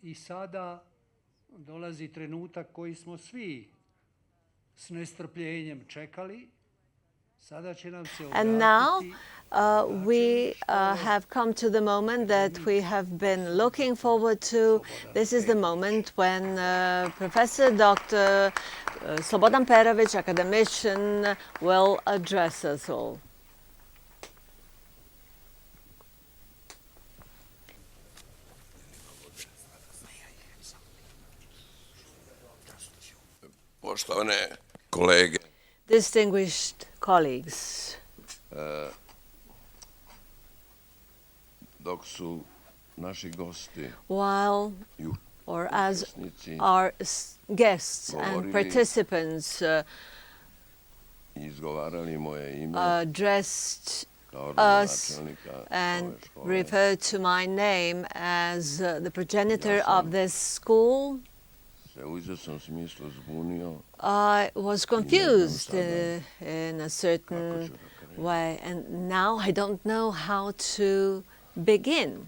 I sada dolazi trenutak koji smo svi s nestrpljenjem čekali. Sada će nam se And now obratiti we have come to the moment that we have been looking forward to. This is the moment when Professor Dr. Slobodan Perovic, Academician, will address us all. Poštovane kolege, distinguished colleagues, dok su naši gosti while or as our guests and participants izgovarali moje ime addressed us and referred to my name as the progenitor of this school, se u izvesnom smislu zbunio. I was confused in a certain way, and now I don't know how to begin.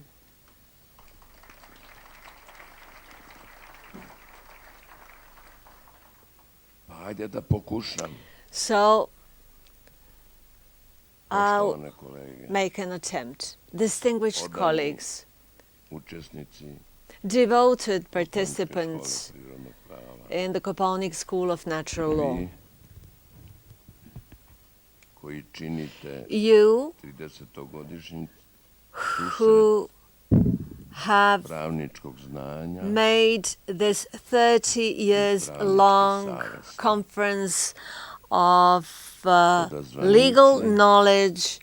Hajde da pokušam. So I'll make an attempt. Distinguished colleagues, Učesnici devoted participants in the Kopaonik School of Natural Law, koji činite you 30-godišnjicu who have pravničkog znanja made this 30 years long conference of legal knowledge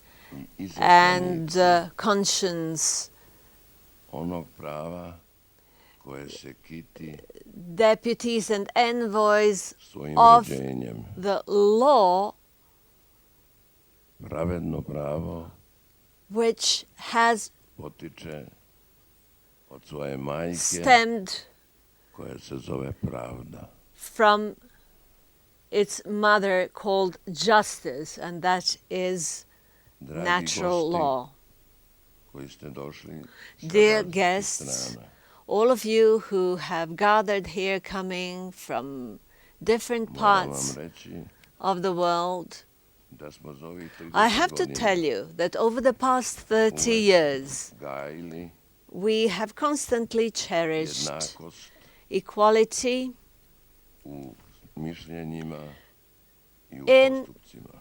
and conscience, onog prava koje se kiti deputies and envoys svojim of rođenjem. the law, Pravedno pravo which has potiče od svoje majke stemmed koja se zove pravda. from its mother called justice, and that is Dragi natural gosti law. koji ste došli sa Dear različitih guests, strana, all of you who have gathered here coming from different moram parts vam reći of the world, da smo za ovih 30 I have to tell you that over the past 30 years, gajili we have constantly cherished jednakost equality u mišljenjima i u in postupcima.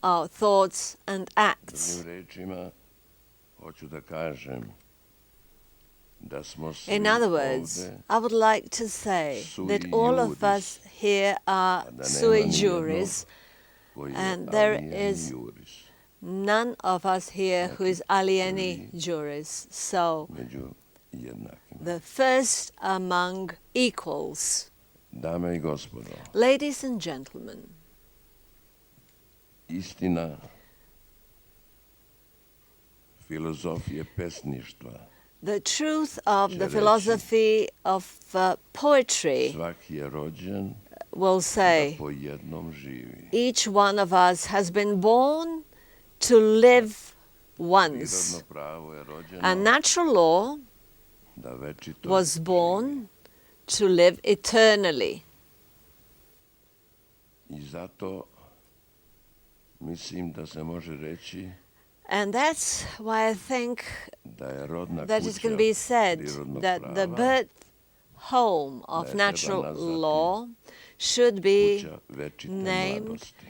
our thoughts and acts. Drugim rečima, hoću da kažem da smo svi In other words, ovde I would like to say that all of us here are da nema sui ni juris, koji je and there alieni is juris none of us here who is alieni juris. So među jednakima. the first among equals. Dame i gospodo, Ladies and gentlemen, istina filozofije pesništva the truth of the philosophy of poetry svaki je rođen will da say, po jednom živi. each one of us has been born to live once. Prirodno pravo je rođeno And natural law da večito was born to live eternally. I zato mislim da se može reći And that's why I think da je rodna that it kuća can be said prirodnog that the prava birth home of da je treba natural nazvati law should be kuća večite named mladosti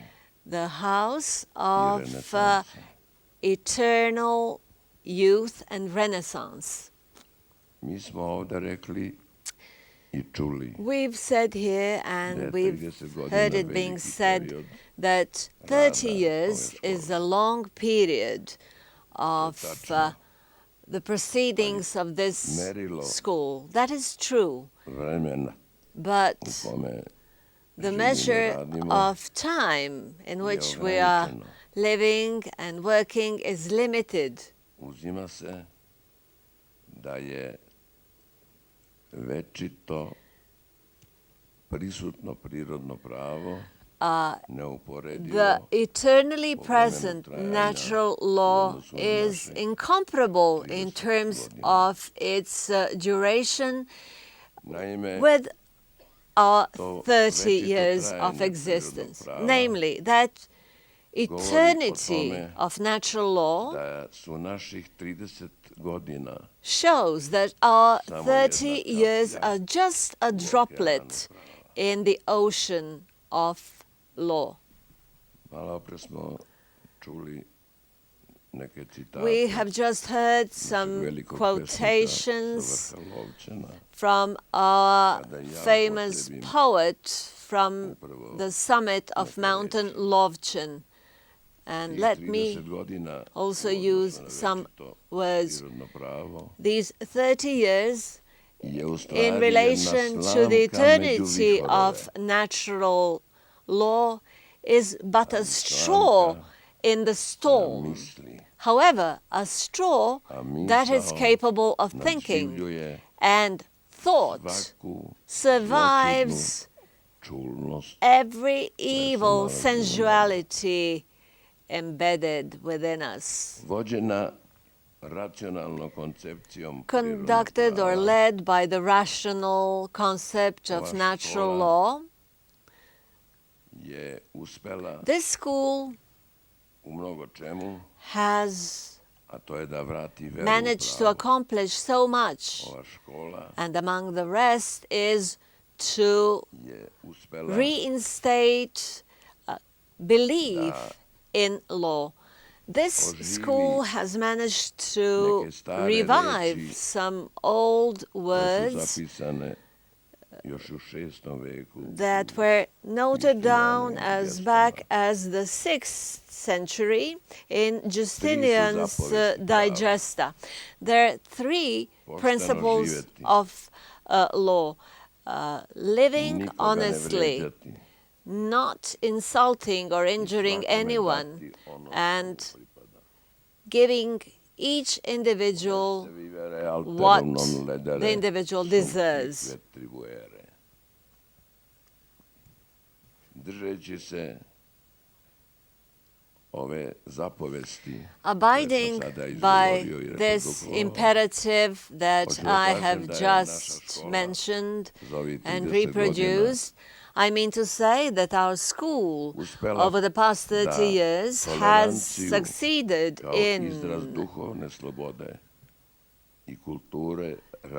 the house i of renesanse. eternal youth and renaissance. Mi smo ovde rekli i čuli We've said here, and da je we've 30 godina heard it being veliki said, period that 30 rada years ove is a long period of tačno. the proceedings of this merilo school. That is true, vremena u but kome the živimo, measure radimo of time in je which we are ograničeno. living and working is limited. Uzima se da je večito prisutno prirodno pravo the eternally present natural law is incomparable in terms of its duration with our 30 years of existence. Namely, that eternity of natural law shows that our 30 years are just a droplet in the ocean of law. We have just heard some quotations from our famous poet from the summit of Mountain Lovchen. And let me also use some words. These 30 years in relation to the eternity of natural law is but a straw in the storm. However, a straw that is capable of thinking, and thought survives every evil sensuality embedded within us. Conducted or led by the rational concept of natural law, this school has managed to accomplish so much, and among the rest is to reinstate belief in law. This school has managed to revive some old words that were noted down as back as the 6th century in Justinian's Digesta. There are 3 principles of law: living honestly, not insulting or injuring anyone, and giving each individual what the individual deserves. Abiding by this imperative that I have just mentioned and reproduced, I mean to say that our school over the past 30 years has succeeded in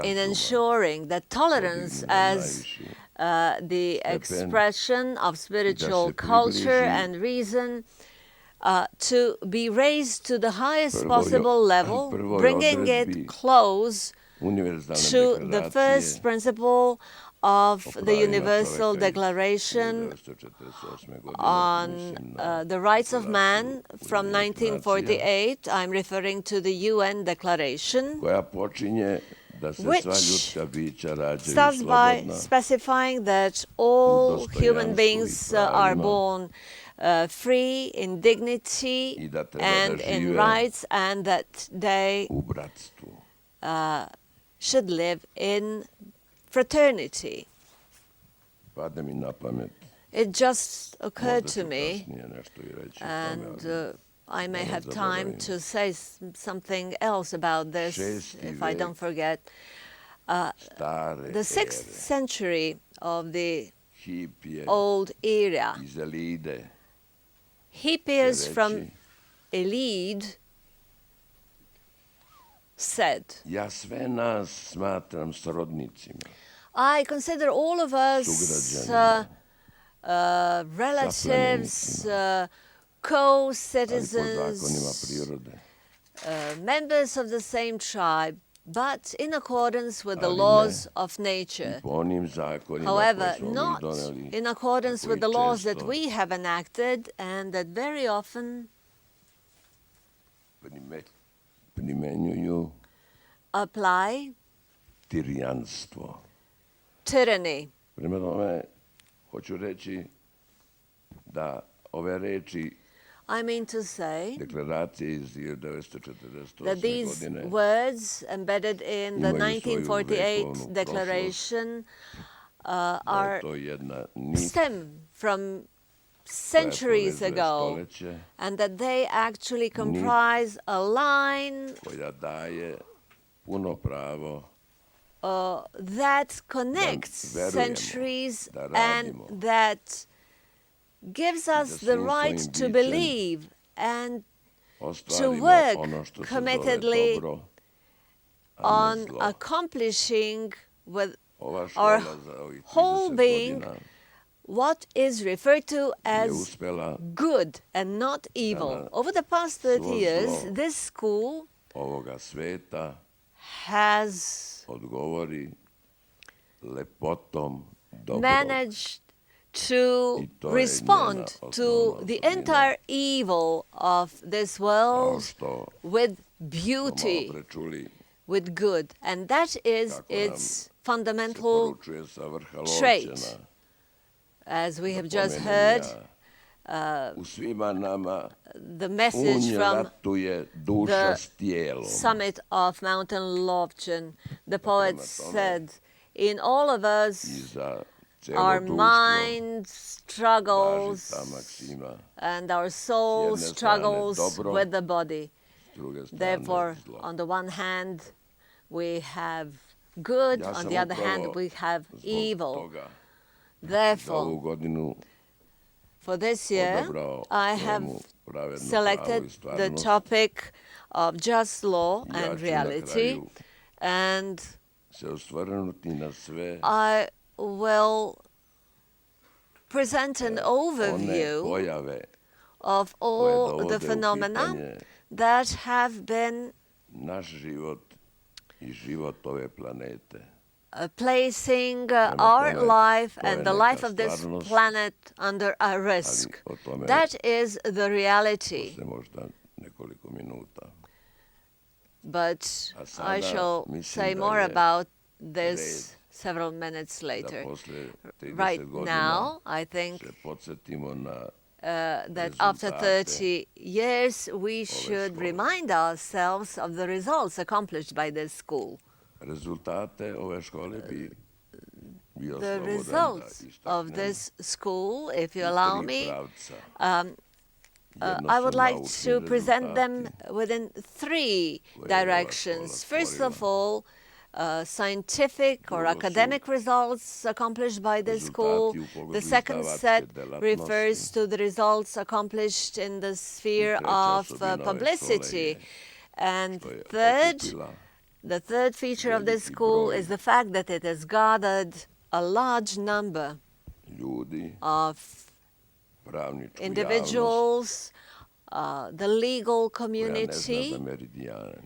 ensuring that tolerance as the expression of spiritual culture and reason to be raised to the highest possible level, bringing it close to the first principle of the Universal Declaration on the Rights of Man from 1948. I'm referring to the UN Declaration, which starts by specifying that all human beings are born free in dignity and in rights, and that they should live in fraternity. It just occurred to me, and I may have time to say something else about this if I don't forget. The 6th century of the old era, Hippias from Elide said, I consider all of us relatives, co-citizens, members of the same tribe, but in accordance with the laws of nature. However, not in accordance with the laws that we have enacted and that very often apply tyranny. I mean to say that these words embedded in the 1948 Declaration stem from centuries povezuje ago, stoljeće, and that they actually comprise a line koja daje puno pravo that connects verujemo, centuries da and radimo, that gives us the svim right svojim to bićem believe and to ostvarimo work ono što se zove committedly dobro, a ne on zlo. accomplishing with Ova our škola za ovih whole 30 being godina what is referred to je as uspjela good and not evil. na Over the past 30 svo years, zlo this school ovoga sveta has odgovori lepotom dobrog. managed to I to je respond njena to osnovna the osobina. entire evil of this Kao world što with smo beauty, malo prečuli, with good. And that is kako nam its se fundamental poručuje sa vrha trait. Lovćena, As we da have just pomenem heard, ja, u svima nama the message unje from ratuje duša the s tijelom. summit of Mountain Lovchen, the poet prema tome, said, in all of I us, za cijelo our društvo mind važi struggles ta maksima, and our soul S jedne strane struggles dobro, with the body. s druge strane Therefore, zlo. on the one hand, we have good, Ja on sam the other hand, upravo we have zbog evil. toga za Therefore, ovu godinu for this year, odabrao I have temu pravedno pravo selected i the stvarnost. topic of just law Ja and ću na reality, kraju and se osvrnuti na sve I will present an one overview pojave of koje all dovode the u phenomena pitanje that have been naš život i život ove planete. placing tome, our life to je and the neka life of this stvarnost, planet under a risk. o tome That is the reality. posle možda nekoliko minuta. But A sada I shall mislim say da more je about red this several minutes Da later. posle 30 Right godina now, I think se podsjetimo na that after rezultate 30 years, we should škole. remind ourselves of the results accomplished by this school. rezultate ove škole bi bio The slobodan da results of istaknem this school, if you iz allow tri me, pravca. Jedno I would su like naučni to present them rezultati within three koje je ova directions. škola First of stvorila. all, scientific or Drugo su academic results accomplished by this school. rezultati u pogledu The second izdavačke set delatnosti. refers to the results accomplished in the sphere treća of osobina ove škole publicity. je And što je third, okupila the third feature of this veliki school broj is the fact that it has gathered a large number ljudi, of pravničku javnost individuals, the legal koja ne zna community, za meridijane.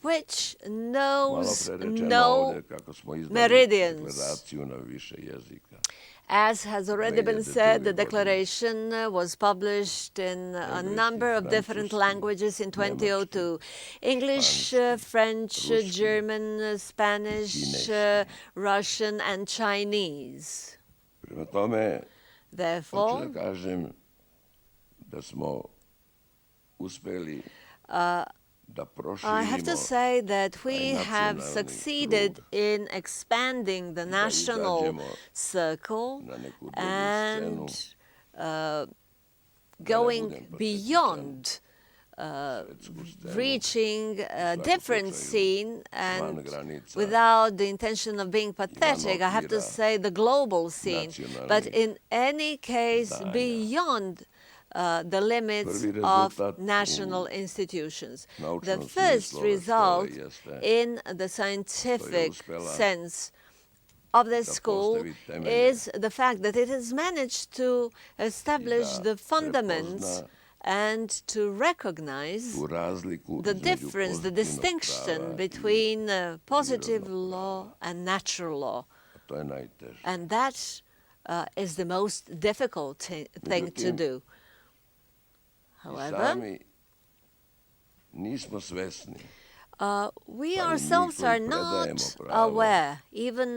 which Malo knows pre rečeno no ovdje kako smo izdali meridians. deklaraciju na više jezika. As has already been 2002. said, the declaration was published in a Engleski, number of different francuski, languages in 2002. English, španski, French, ruski, German, Spanish, kineski. Russian, and Chinese. Prema tome, hoću Therefore, da kažem da smo uspeli da I have to proširimo say that we have nacionalni succeeded krug in expanding the da national izađemo circle na neku drugu and scenu, going budem pod beyond svetsku scenu, reaching a svakom different slučaju scene van and granica without the intention of being pathetic, I have to okvira say the global scene, but nacionalnih in any case zdanja. beyond the limits Prvi of rezultat national u institutions. The naučnom first smislu ove result škole jeste in the scientific uspela sense of this da school postavi temelje is the fact that it has managed to establish da the fundaments prepozna and to recognize tu razliku the između difference, the pozitivnog distinction prava i between positive prirodnog law and natural law. a to je najteže. And that is the most difficult thing to Međutim, do. I However, sami nismo svesni we pa i mi ourselves koji are predajemo not pravo, aware, even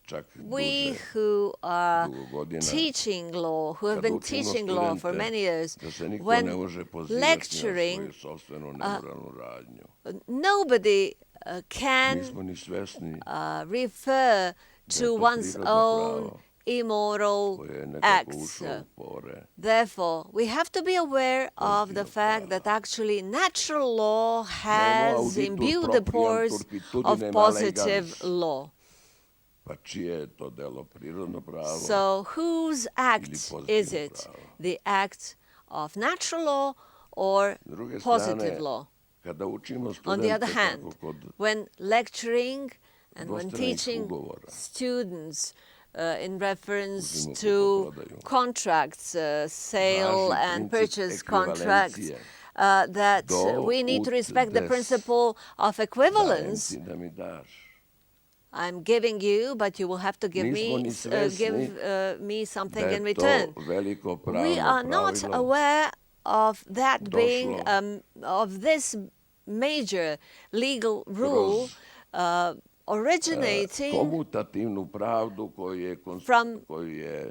čak we duže, who are dugo godina, teaching law, who have kad been učimo teaching law for studente many years, da se niko ne when može pozivati na lecturing, svoju sopstvenu nemoralnu radnju. nobody Nismo can ni svesni refer da je to to one's prirodno own pravo immoral koji je nekako acts. ušao u pore. Therefore, we have to be aware of the fact that actually natural law has imbued the pores of positive law. Pa čije je to delo prirodno pravo So whose act ili is pozitivno it? pravo? The act of natural law or S druge positive strane, law? kada učimo On the other studente hand, kako kod when lecturing and when dvostranih teaching ugovora students in reference uzmimo to kupoprodaju, contracts, sale važi and princip purchase contracts, ekvivalencije. that Do we need to respect the ut des principle of Dajem equivalence. ti da mi daš. I'm giving you, but you will have to give Nismo me ni svesni me something da in je to return. veliko We pravno are not pravilo aware of that being došlo of this major legal rule kroz originating komutativnu pravdu from koju je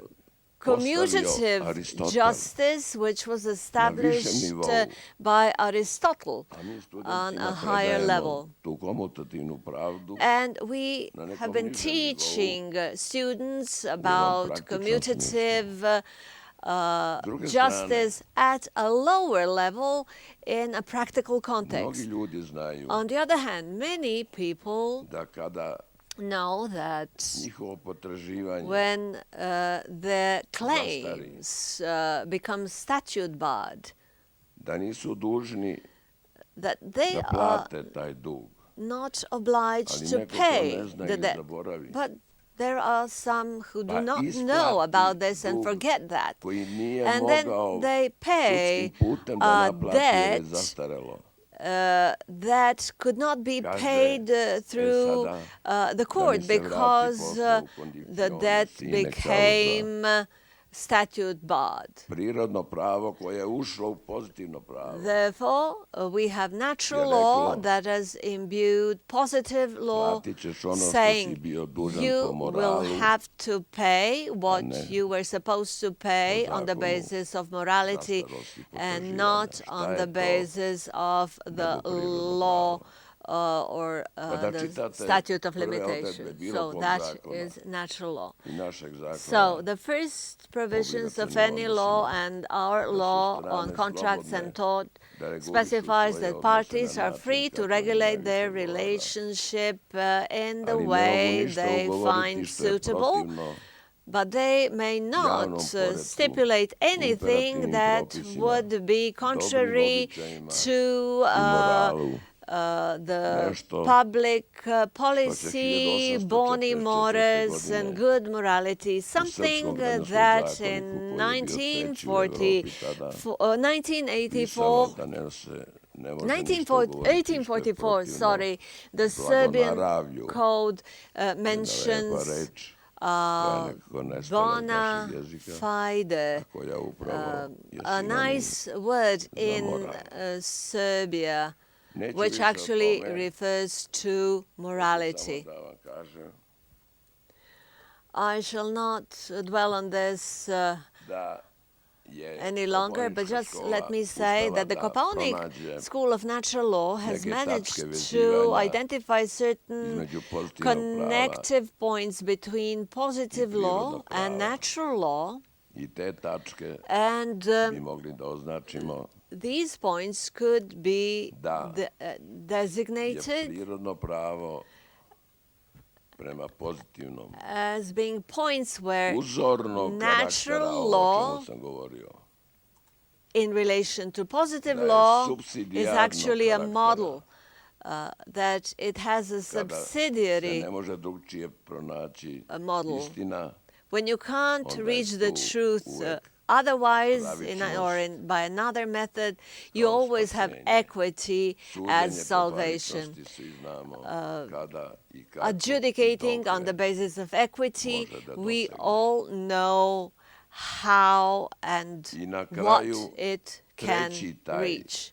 postavio commutative Aristotel. justice, which was established nivou. by Aristotle A mi on studentima a higher predajemo level. tu komutativnu pravdu And we na nekom have been nižem nivou, teaching students jednom about praktičnom commutative druge justice at a lower level in a practical Mnogi context. ljudi znaju On the other hand, many people da kada know that njihovo potraživanje when the claims become statute barred, da nisu dužni that they da are plate taj dug, not obliged ali to neko to pay ne zna the ili debt. zaboravi. But there are some who do Pa not isplati know about this and dug forget that. koji nije And then mogao they pay sudskim putem da a naplati jer je debt zastarelo. that could not be Kaže, paid through sada the court se vrati because posle u the kondicione debt sine became statute barred. Prirodno pravo koje je ušlo u pozitivno pravo. Therefore, we have natural Je law reklo, that has imbued positive law, platit ćeš ono što si saying bio dužan you po will moralu, have to pay what ne you were supposed to pay po on the zakonu basis of morality zastarosti and potraživanja. not Šta on je the to basis of the nego prirodno law pravo? or Kada the čitate statute of prve odredbe limitation. bilo So kog that zakona is natural law. I našeg zakona, So the first provisions of any law and our law on contracts and tort specifies that parties are free to regulate their relationship in the ali ne way mogu ništa they ugovoriti find što je suitable, protivno but they may not javnom poretku, stipulate anything imperativnim that propisima, would be contrary običajima to i moralu. the Nešto public će policy, 1844. boni mores, and godine good morality, something srpskom građanskom that zakoniku in koji je bio treći u Evropi tada 1984, pisalo da ne može ništa ugovoriti što je 1844, protivno sorry, the Serbian blagonaravlju. code Jedna lepa mentions reč koja je nekako nestala iz bona našeg jezika, fide, a koja upravo je a sinonim nice word in moral. Serbia, Neću which više o actually tome, refers to morality. samo da vam kažem I shall not dwell on this da je any longer, but Kopaonička just škola let me say uspela that the da Kopaonik pronađe School of Natural Law has neke managed tačke to vezivanja identify certain između pozitivnog prava connective points between positive law prirodnog and prava. natural law, i te tačke and bi mogli da označimo these points could be da je designated prirodno pravo prema pozitivnom as being points where uzornog karaktera, natural ovo o law čemu sam govorio, in relation to positive da je law is supsidijarnog actually a karaktera, model, that it has a kada se subsidiary ne može drugčije pronaći model. istina, When you can't onda je reach the tu truth uvek otherwise pravičnost, by another method, you kao always have spasenje. equity Suđenje as po salvation. pravičnosti svi znamo kada i kako Adjudicating i on the dokle basis of equity, može da we dosegne. all know how and I na what kraju it can treći taj reach.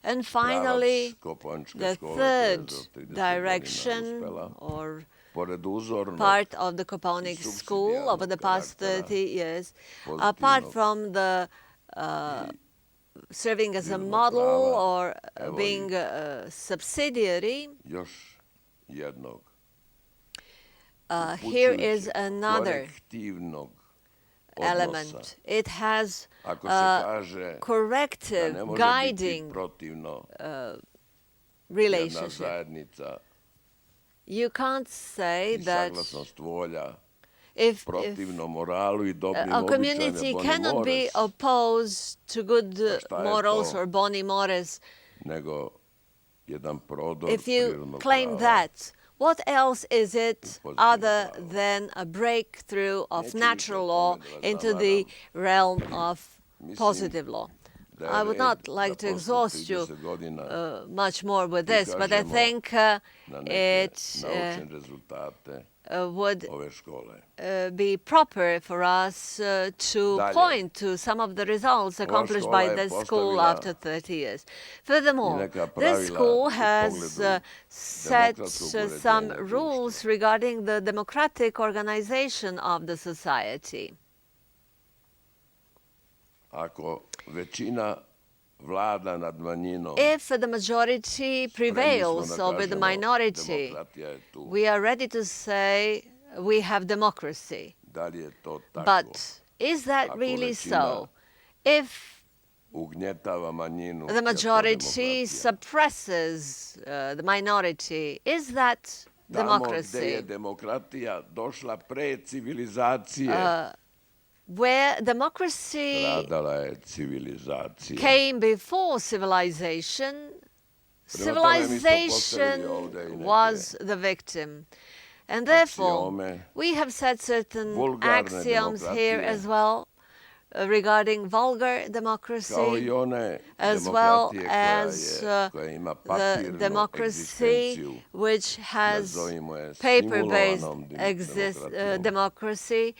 And pravac finally, Kopaoničke the škole koja je third za 30 godina direction uspela, or pored uzornog part of the Kopaonik i school over the past supsidijarnog 30 years, pozitivnog apart from the serving as a prirodnog model prava, or evo being i a subsidiary, još jednog here is upućujućeg another korektivnog element. odnosa. It has Ako se kaže da corrective, ne može biti guiding protivno jedna relationship. zajednica You can't say i that saglasnost volja if protivno moralu i dobrim a običajima community boni cannot be mores, opposed to good šta je morals to? or boni mores, nego jedan prodor if you prirodnog claim prava. that, what else is it Pozitivno other pravo. than a breakthrough of Neću natural više o law tome da vas into the zamaram. realm of Mislim positive law? da je I would red not like to da posle exhaust you 30 godina much more with this, but I prikažemo think na neke it naučne rezultate would ove škole. be proper for us to Dalje. point to some of the results accomplished škola by je this school postavila after 30 years. Furthermore, neka this pravila school u has pogledu set demokratskog some uređenja rules regarding the democratic organization of the society. Ako većina vlada nad manjinom, If the majority prevails over the minority, demokratija je tu. we are ready to say we have democracy. Da li je to tako? But is that Ako really većina so? If ugnjetava manjinu, the je to majority demokratija. suppresses the minority, is that Tamo gde je democracy? demokratija došla pre civilizacije, Where democracy stradala je civilizacija. came before civilization, Prema tome, mi smo postavili civilization ovde i neke was the victim. And therefore, aksiome, we have set certain vulgarne axioms here demokratije, as well regarding vulgar kao democracy, i one as well demokratije as koja ima the papirnu democracy egzistenciju, which has nazovimo je paper-based simulovanom demokratijom. democracy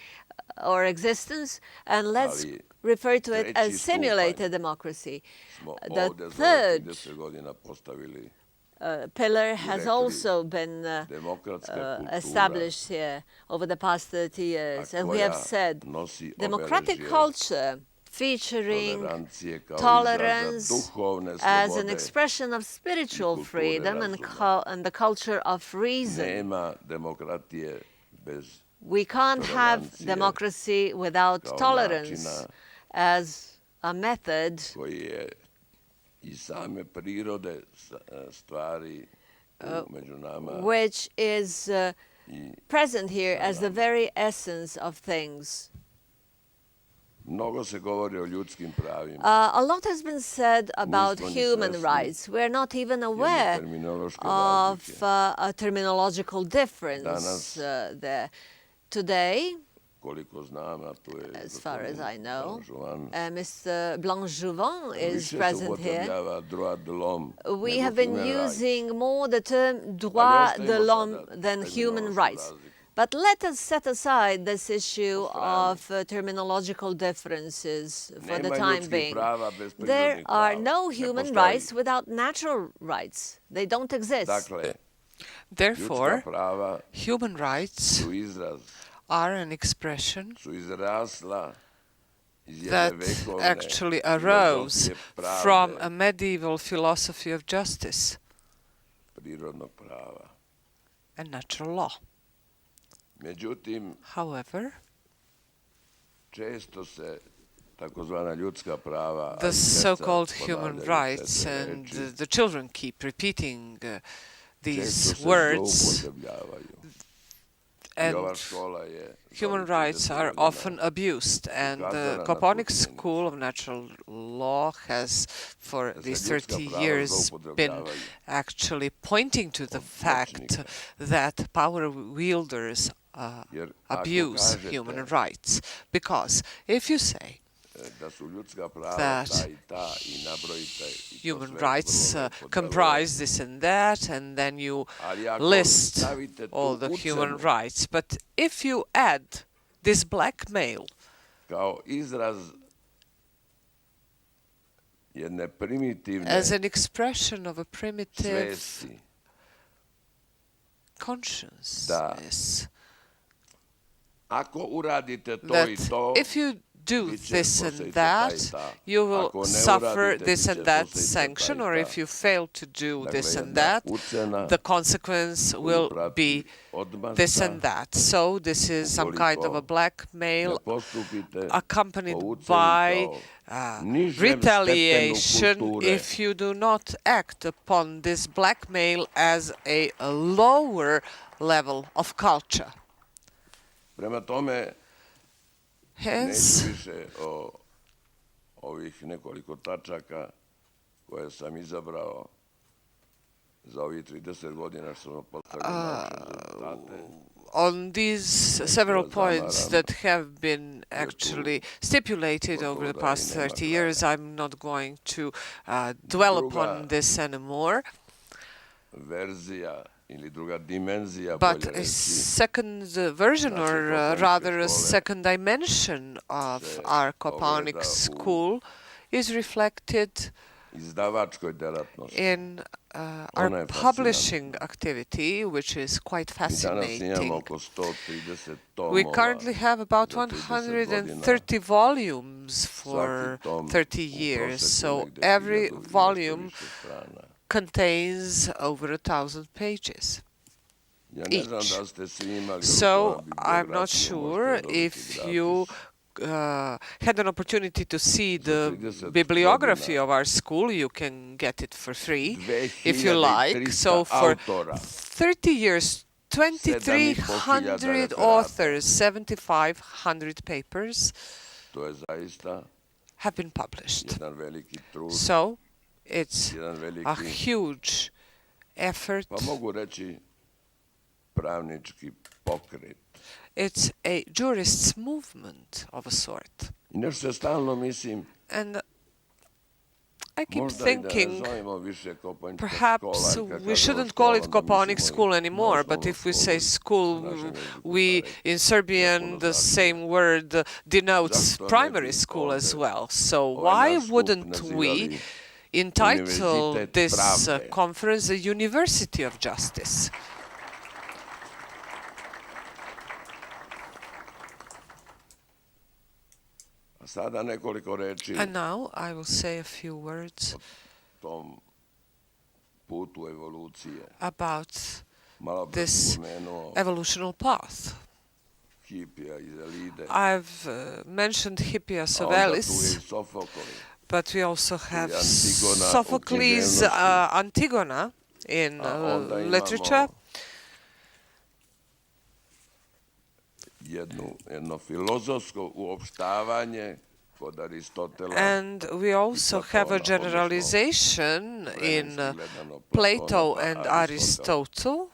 or existence, and let's Ali refer to it treći as simulated stupanj democracy. smo The ovde za third 30 godina postavili pillar has rekli, also been demokratska kultura, established here over the past 30 years. a And we have koja said nosi democratic obeležje culture featuring tolerancije kao tolerance izraza duhovne as an slobode, expression of spiritual kulture freedom razuma. and the culture of reason. nema demokratije bez We can't have tolerancije democracy without kao tolerance načina as a method koji je iz same prirode stvari među nama which is i present here as the very essence of things. mnogo se govori o ljudskim pravima. A lot has been said about Nismo ni human svesni rights. We're not even jedne aware terminološke of razlike. a terminological difference Danas, there. Today, Koliko znam, a tu je as far as I know, Zoran, Mr. Blanc-Jouvin is više se present here. upotrebljava droit de l'homme We nego have been human rights. using more the term droit de ostavimo l'homme sada than human terminološku rights. razliku. But let us set aside this issue strani. of terminological differences for the Nema time ljudskih being. prava bez There prirodnih are prava. no Ne human postoji. rights without natural rights. They don't exist. Dakle, Therefore, ljudska prava human rights su izraz, are an expression su izrasla iz jedne that vekovne actually arose filozofije pravde, from a medieval philosophy of justice prirodnog prava. and natural law. Međutim, However, često se takozvana ljudska prava, a the i djeca so-called human ponavljaju rights te and reči, the children keep repeating these često se words, zloupotrebljavaju. I and ova škola je za human ovih rights 30 are godina often abused. And ukazala the na Kopaonik tu činjenicu. School of Natural Law has, for Da se these ljudska 30 prava years, been zloupotrebljavaju actually pointing to the od fact moćnika. that power wielders Jer ako abuse kažete human rights. Because if you say da su ljudska prava that ta i ta i nabrojite i to human sve rights vrlo lepo comprise this and that, and then you Ali ako list stavite tu all the human ucenu rights. But if you add this blackmail kao izraz jedne primitivne as an expression of a primitive svesti consciousness, ako uradite to i that to, if you do this and that, you will suffer this and that sanction, or if you fail to do this and that, the consequence will be this and that. So this is some kind of a blackmail accompanied by retaliation if you do not act upon this blackmail as a lower level of culture. Prema tome, Hence, neću više o ovih nekoliko tačaka koje sam izabrao za ovih 30 godina što smo postavili naše rezultate. on these several points that have been actually stipulated over the past 30 years, I'm not going to dwell upon this anymore. Verzija ili druga dimenzija, But bolje a reći, second version, or rather a second dimension of our Kopaonik school is reflected izdavačkoj delatnosti. in our publishing activity, which is quite Mi danas imamo fascinating. oko 130 We tomova. currently have about za 30 130 volumes for Svaki tom 30 u years, proseku so negde every 1000 i nešto volume više strana. contains over 1,000 pages. Ja ne znam each. da ste svi imali So rukovodnu I'm not bibliografiju, sure možete dobiti if gratis. you had an opportunity to see the 30 bibliography godina. of our school. You can get it for free if you like. So 2300 for autora, 30 years, 7.500 2,300 referata. authors, 7,500 papers to je zaista have been published. jedan veliki trud, So it's jedan veliki, a huge effort. pa mogu reći, pravnički pokret. It's a jurists' movement of a sort. I nešto stalno mislim, And I keep možda i da ne thinking zovemo više Kopaonička perhaps škola, kad we kažemo shouldn't call it škola, onda Kopaonik mislimo school i anymore, na but osnovnu if we školu say u school, našem jeziku, we pa in je Serbian puno the znači. same word denotes Zašto ne primary bi school as ovde well. So ovaj why naš skup wouldn't we nazivali entitle Univerzitet this pravde? conference the University of Justice? A sada nekoliko reči And now I will say a few words o tom putu evolucije. about Malo pre this sam pomenuo evolutional path. Hipija iz Elide, I've mentioned Hippias a of onda tu je Elis, i Sofokli. but we also have Antigona u Sophocles' književnosti. Antigona in A onda literature, imamo jedno filozofsko uopštavanje kod Aristotela, and we also have a Platona, generalization in vremenski gledano Plato Platona, and Aristotel. Aristotle.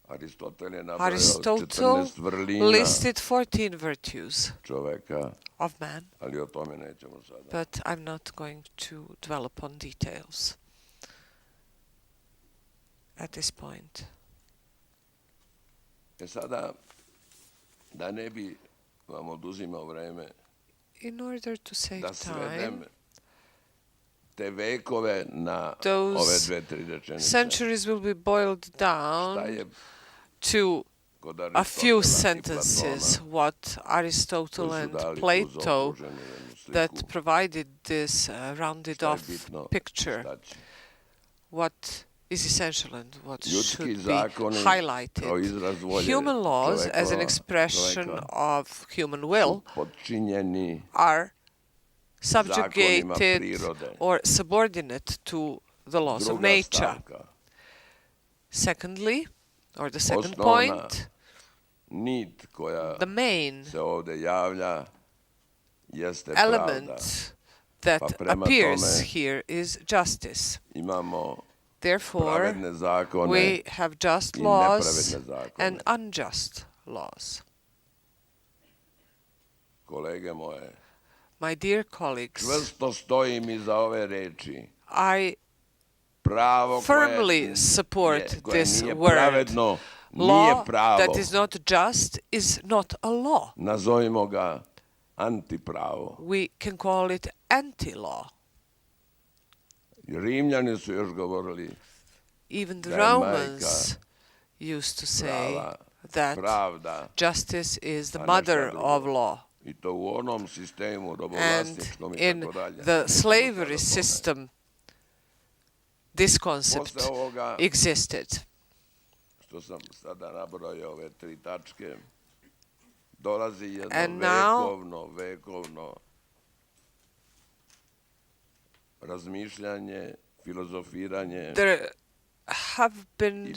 Aristotel je nabrojao Aristotle 14 vrlina listed 14 virtues čoveka, of man, ali o tome nećemo sada. but I'm not going to dwell upon details at this point. E sada, da ne bi vam oduzimao vreme, In order to save da svedem time, te vekove na Those ove 2-3 rečenice. centuries will be boiled Šta down je to kod a few Aristotela i sentences Platona, what Aristotle koji su and dali tu Plato zaokruženu jednu sliku, that provided this rounded šta je off bitno picture, istaći. what is essential and what Ljudski should be zakoni kao highlighted. izraz volje Human laws as an čovekova- expression čoveka of human will su podčinjeni are zakonima subjugated prirode. or subordinate to the laws of Druga nature. stavka, Secondly, or the second Osnovna point, nit koja the main se ovde javlja jeste pravda. element that Pa prema appears tome here is justice. imamo Therefore, pravedne zakone we have just i laws nepravedne zakone. and unjust laws. Kolege moje, My dear colleagues, čvrsto stojim iza ove reči. I Pravo firmly support koje this nije word. pravedno, nije Law pravo. that is not just is not a law. Nazovimo ga antipravo. We can call it anti-law. Rimljani su još govorili Even the da je Romans used to say prava, that pravda, justice is the a ne mother šta drugo. of law. And in the slavery system, this concept existed. And now there have been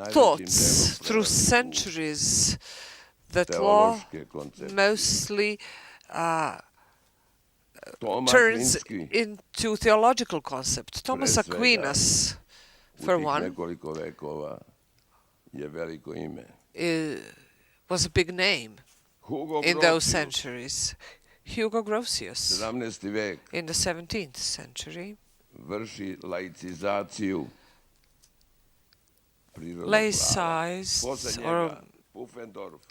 thoughts through centuries that law mostly turns into theological concepts. Thomas Aquinas, for one, was a big name in those centuries. Hugo Grotius in the 17th century laicized or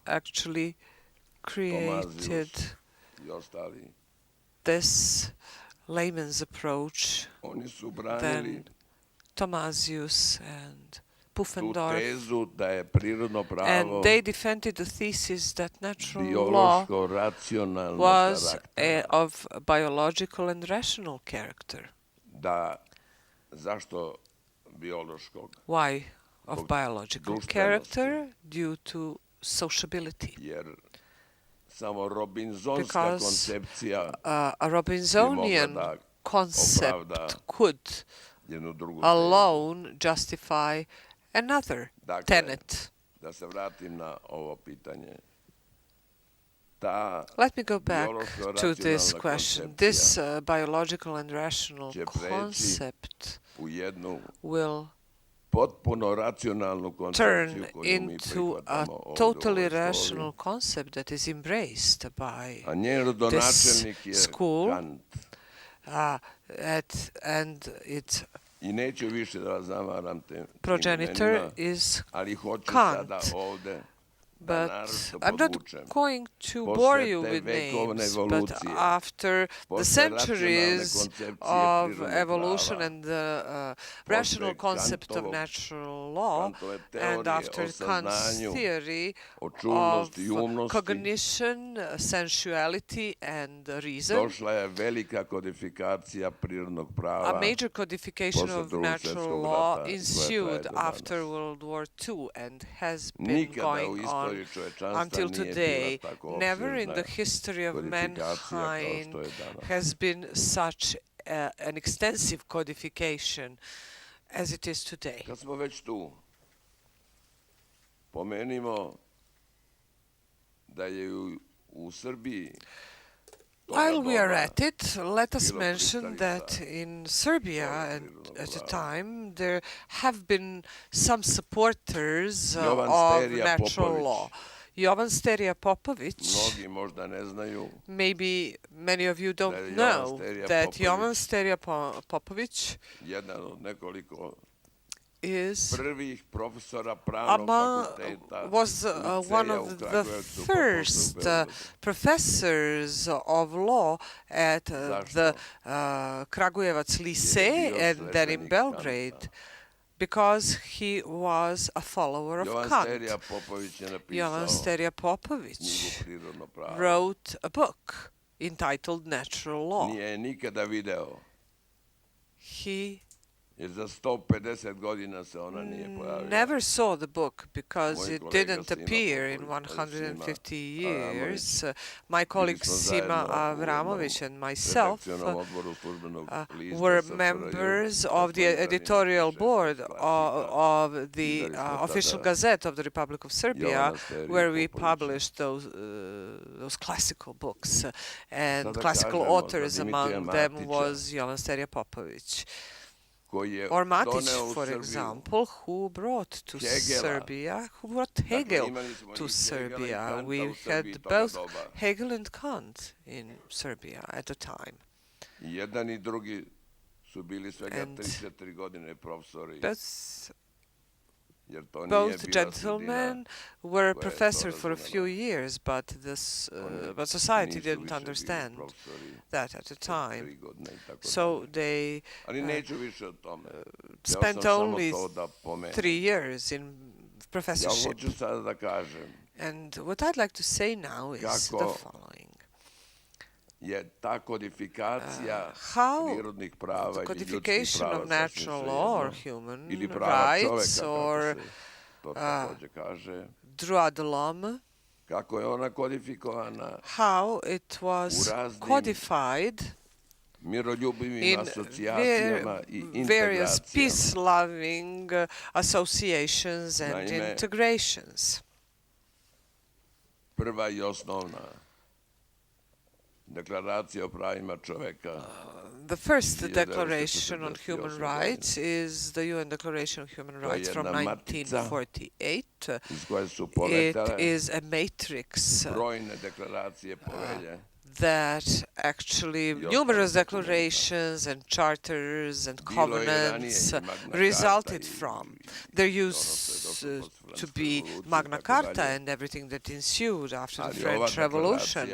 actually created this layman's approach. Then Thomasius and Pufendorf, and they defended the thesis that natural law was of biological and rational character. Why of biological character? Due to sociability. Because a Robinsonian concept could alone justify another tenet. Let me go back to this question. This biological and rational concept will turn into a totally rational concept that is embraced by this school, and its progenitor is Kant. But I'm not going to bore you with names, but after the centuries of evolution and the rational concept of natural law, and after Kant's theory of cognition, sensuality, and reason, a major codification of natural law ensued after World War II and has been going on until today. Never in the history of mankind has been such an extensive codification as it is today. While we are at it, let us mention that in Serbia at the time there have been some supporters of natural law. Jovan Sterija Popovic, maybe many of you don't know that Jovan Sterija Popovic was one of the first professors of law at the Kragujevac Lycée and then in Belgrade, because he was a follower of Kant. Jovan Sterija Popovic wrote a book entitled Natural Law. He never saw the book because it didn't appear in 150 years. My colleague Sima Avramovic and myself were members of the editorial board of the official gazette of the Republic of Serbia, where we published those classical books, and classical authors among them was Jovan Sterija Popovic. Or Matic, for example, who brought Hegel to Serbia. We had both Hegel and Kant in Serbia at the time. Both gentlemen were professors for a few years, but society didn't understand that at the time. So they spent only 3 years in professorship. And what I'd like to say now is the following. How the codification of natural law or human rights or droit de l'homme, how it was codified in various peace-loving associations and integrations. Prva I osnovna deklaracija o pravima čoveka. The first Declaration on Human Rights is the UN Declaration on Human Rights from 1948. It is a matrix that actually numerous declarations and charters and covenants resulted from. There used to be Magna Carta and everything that ensued after the French Revolution,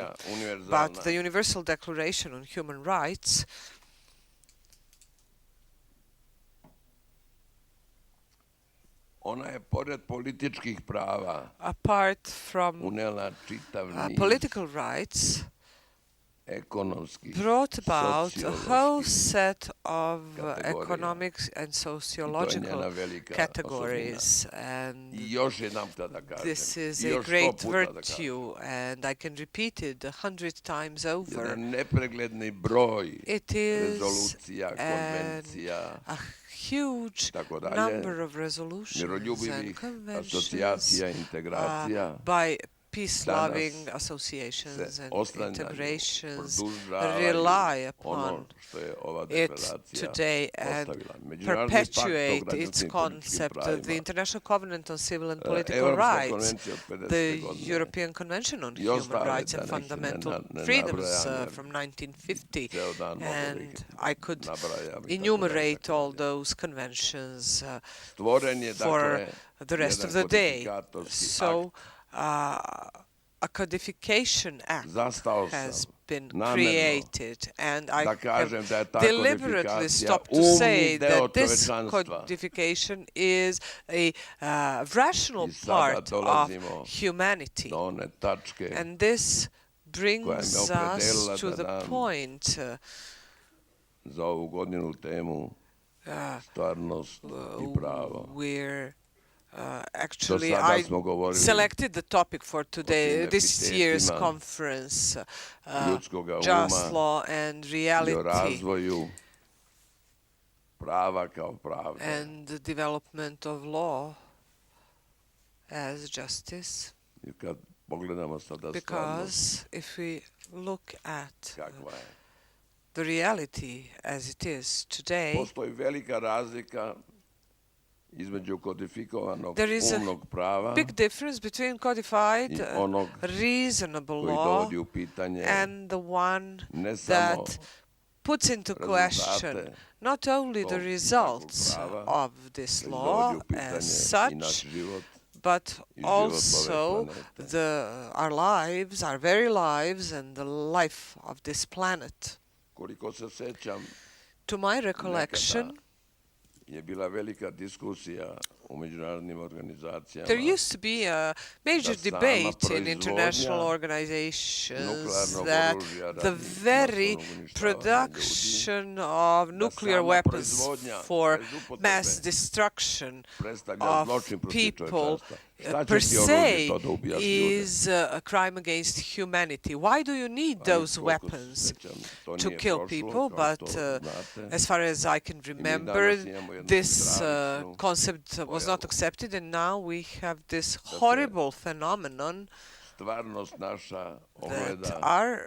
but the Universal Declaration on Human Rights ona je pored političkih prava apart from unela čitav niz political rights ekonomskih, brought about a whole set of economic and sociological categories, and this is a great virtue, and I can repeat it 100 times over. It is a huge number of resolutions and conventions by peace-loving associations and integrations rely upon it today and perpetuate its concept. The International Covenant on Civil and Political Rights, the European Convention on Human Rights and Fundamental Freedoms from 1950, and I could enumerate all those conventions for the rest of the day. So, a codification act has been created, and I have deliberately stopped to say that this codification is a rational part of humanity. And this brings us to the point where actually I selected the topic for today, this year's conference, just law and reality, and the development of law as justice. Because if we look at the reality as it is today, there is a big difference between codified reasonable law and the one that puts into question not only the results of this law as such, but also our lives, our very lives, and the life of this planet. To my recollection, there used to be a major debate in international organizations that the very production of nuclear weapons for mass destruction of people per se is a crime against humanity. Why do you need those weapons to kill people? But as far as I can remember, this concept was not accepted, and now we have this horrible phenomenon that our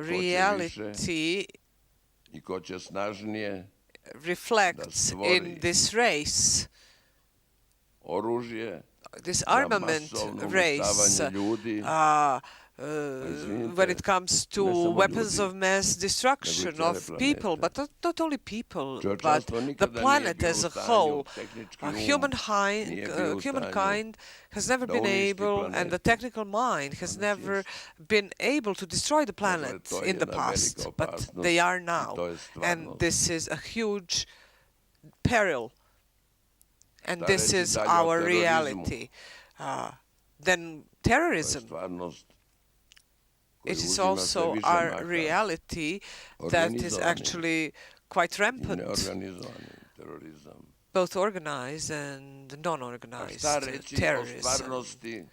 reality reflects in this race, this armament race, when it comes to weapons of mass destruction of people, but not only people, but the planet as a whole. Humankind has never been able, and the technical mind has never been able to destroy the planet in the past, but they are now. And this is a huge peril. And this is our reality. than terrorism. It is also our reality that is actually quite rampant, both organized and non-organized terrorism.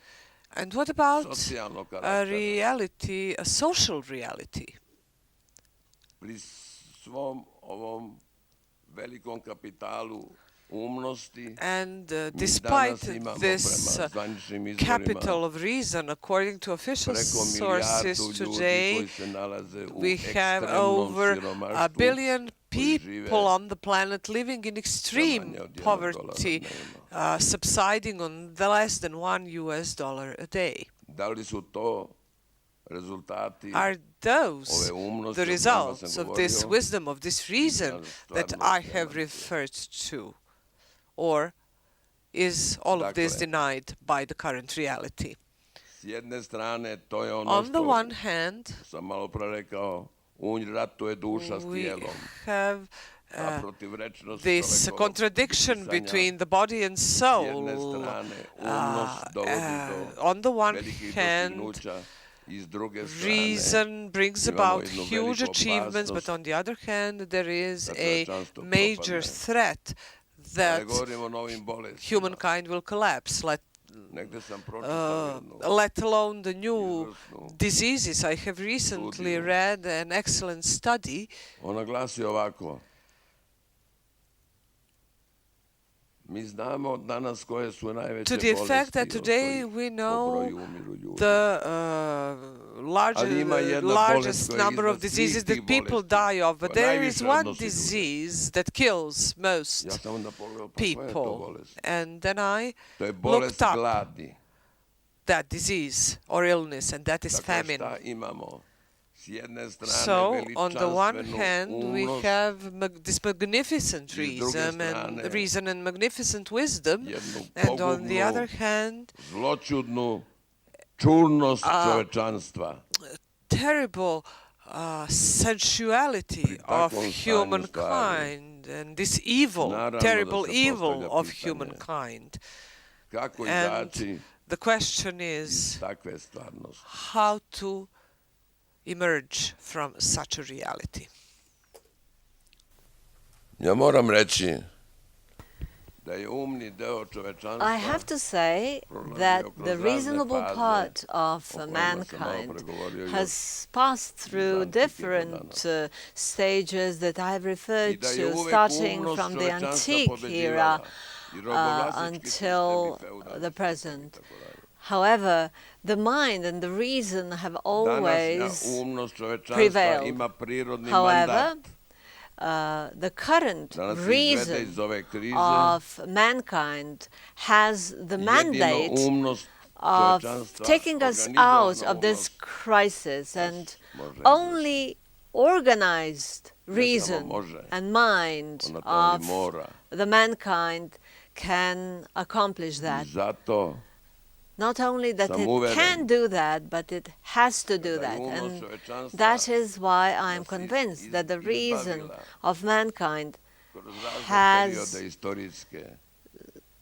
And what about a reality, a social reality? And despite this capital of reason, according to official sources today, we have over 1 billion people on the planet living in extreme poverty, subsiding on less than $1 a day. Are those the results of this wisdom, of this reason that I have referred to? Or is all of this denied by the current reality? On the one hand, we have this contradiction between the body and soul. On the one hand, reason brings about huge achievements, but on the other hand, there is a major threat that humankind will collapse, let alone the new diseases. I have recently read an excellent study. To the effect that today we know the largest number of diseases that people die of, but there is one disease that kills most people. And then I looked up that disease or illness, and that is famine. So, on the one hand, we have this magnificent reason and magnificent wisdom, and on the other hand, terrible sensuality of humankind, and this evil, terrible evil of humankind. And the question is how to emerge from such a reality. I have to say that the reasonable part of mankind has passed through different stages that I have referred to, starting from the antique era until the present. However, the mind and the reason have always prevailed. However, the current reason of mankind has the mandate of taking us out of this crisis, and only organized reason and mind of the mankind can accomplish that. Not only that it can do that, but it has to do that. And that is why I am convinced that the reason of mankind has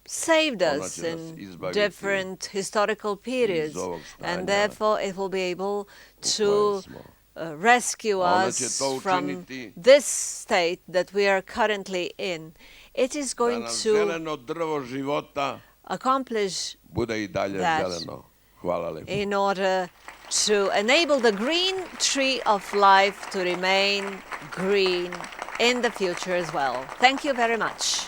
saved us in different historical periods, and therefore it will be able to rescue us from this state that we are currently in. It is going to accomplish that in order to enable the green tree of life to remain green in the future as well. Thank you very much.